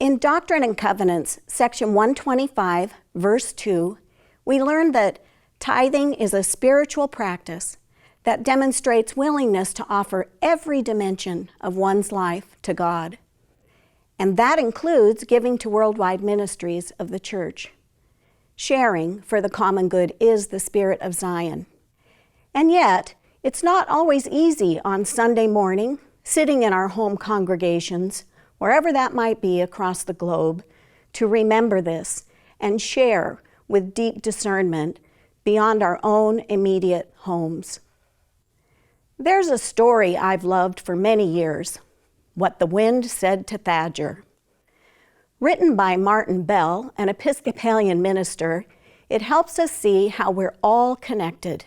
In Doctrine and Covenants, section 125, verse 2, we learn that tithing is a spiritual practice that demonstrates willingness to offer every dimension of one's life to God. And that includes giving to worldwide ministries of the church. Sharing for the common good is the spirit of Zion. And yet, it's not always easy on Sunday morning, sitting in our home congregations, wherever that might be across the globe, to remember this and share with deep discernment beyond our own immediate homes. There's a story I've loved for many years, What the Wind Said to Thaddeus. Written by Martin Bell, an Episcopalian minister, it helps us see how we're all connected.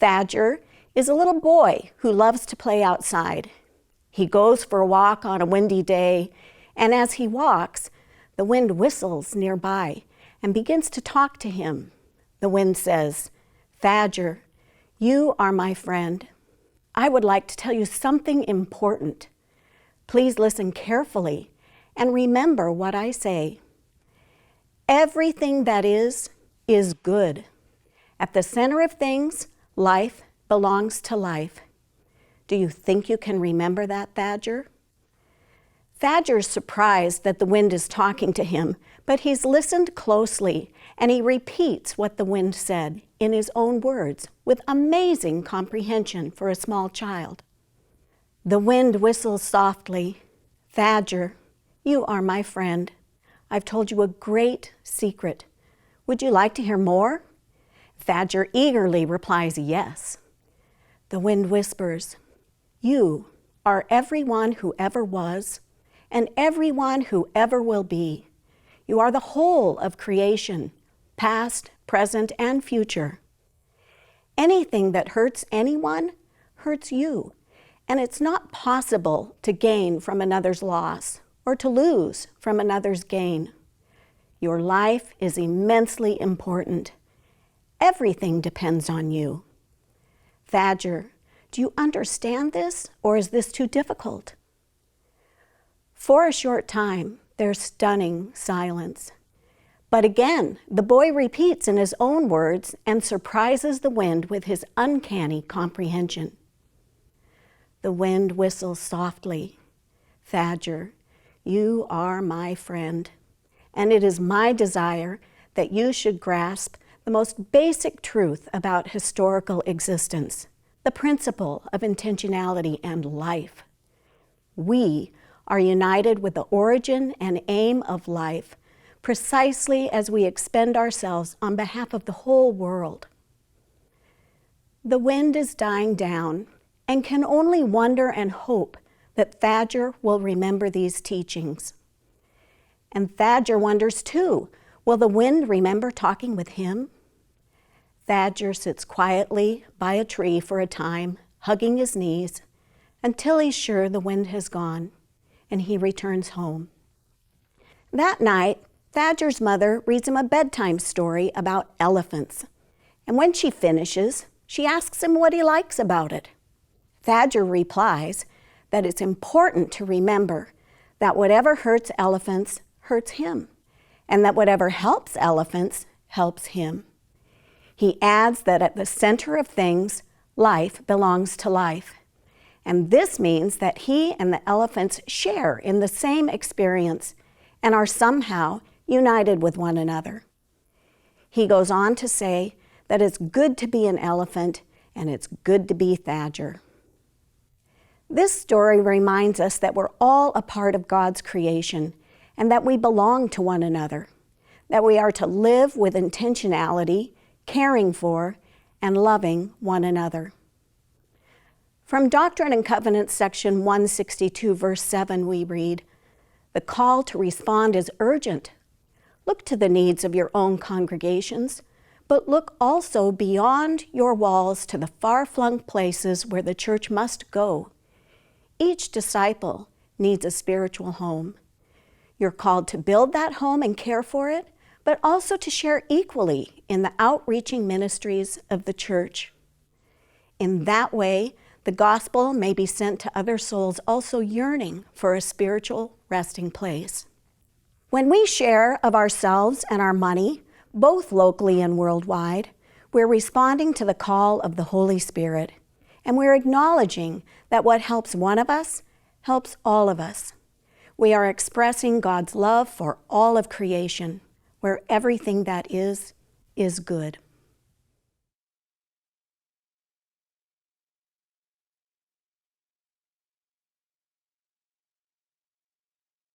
Thaddeus is a little boy who loves to play outside. He goes for a walk on a windy day, and as he walks, the wind whistles nearby and begins to talk to him. The wind says, "Thaddeus, you are my friend. I would like to tell you something important. Please listen carefully and remember what I say. Everything that is good. At the center of things, life belongs to life. Do you think you can remember that, Thaddeus?" Thaddeus is surprised that the wind is talking to him, but he's listened closely and he repeats what the wind said in his own words with amazing comprehension for a small child. The wind whistles softly. "Thaddeus, you are my friend. I've told you a great secret. Would you like to hear more?" Thaddeus eagerly replies yes. The wind whispers, "You are everyone who ever was and everyone who ever will be. You are the whole of creation, past, present, and future. Anything that hurts anyone hurts you, and it's not possible to gain from another's loss or to lose from another's gain. Your life is immensely important. Everything depends on you. Thaddeus, do you understand this, or is this too difficult?" For a short time, there's stunning silence. But again, the boy repeats in his own words and surprises the wind with his uncanny comprehension. The wind whistles softly. "Thaddeus, you are my friend, and it is my desire that you should grasp the most basic truth about historical existence, the principle of intentionality and life. We are united with the origin and aim of life precisely as we expend ourselves on behalf of the whole world." The wind is dying down and can only wonder and hope that Thaddeus will remember these teachings. And Thaddeus wonders too, will the wind remember talking with him? Thaddeus sits quietly by a tree for a time, hugging his knees, until he's sure the wind has gone, and he returns home. That night, Thaddeus' mother reads him a bedtime story about elephants, and when she finishes, she asks him what he likes about it. Thaddeus replies that it's important to remember that whatever hurts elephants hurts him, and that whatever helps elephants helps him. He adds that at the center of things, life belongs to life. And this means that he and the elephants share in the same experience and are somehow united with one another. He goes on to say that it's good to be an elephant and it's good to be Thaddeus. This story reminds us that we're all a part of God's creation and that we belong to one another, that we are to live with intentionality, caring for, and loving one another. From Doctrine and Covenants, section 162, verse 7, we read, "The call to respond is urgent. Look to the needs of your own congregations, but look also beyond your walls to the far-flung places where the church must go. Each disciple needs a spiritual home. You're called to build that home and care for it, but also to share equally in the outreaching ministries of the church. In that way, the gospel may be sent to other souls also yearning for a spiritual resting place." When we share of ourselves and our money, both locally and worldwide, we're responding to the call of the Holy Spirit, and we're acknowledging that what helps one of us helps all of us. We are expressing God's love for all of creation, where everything that is good.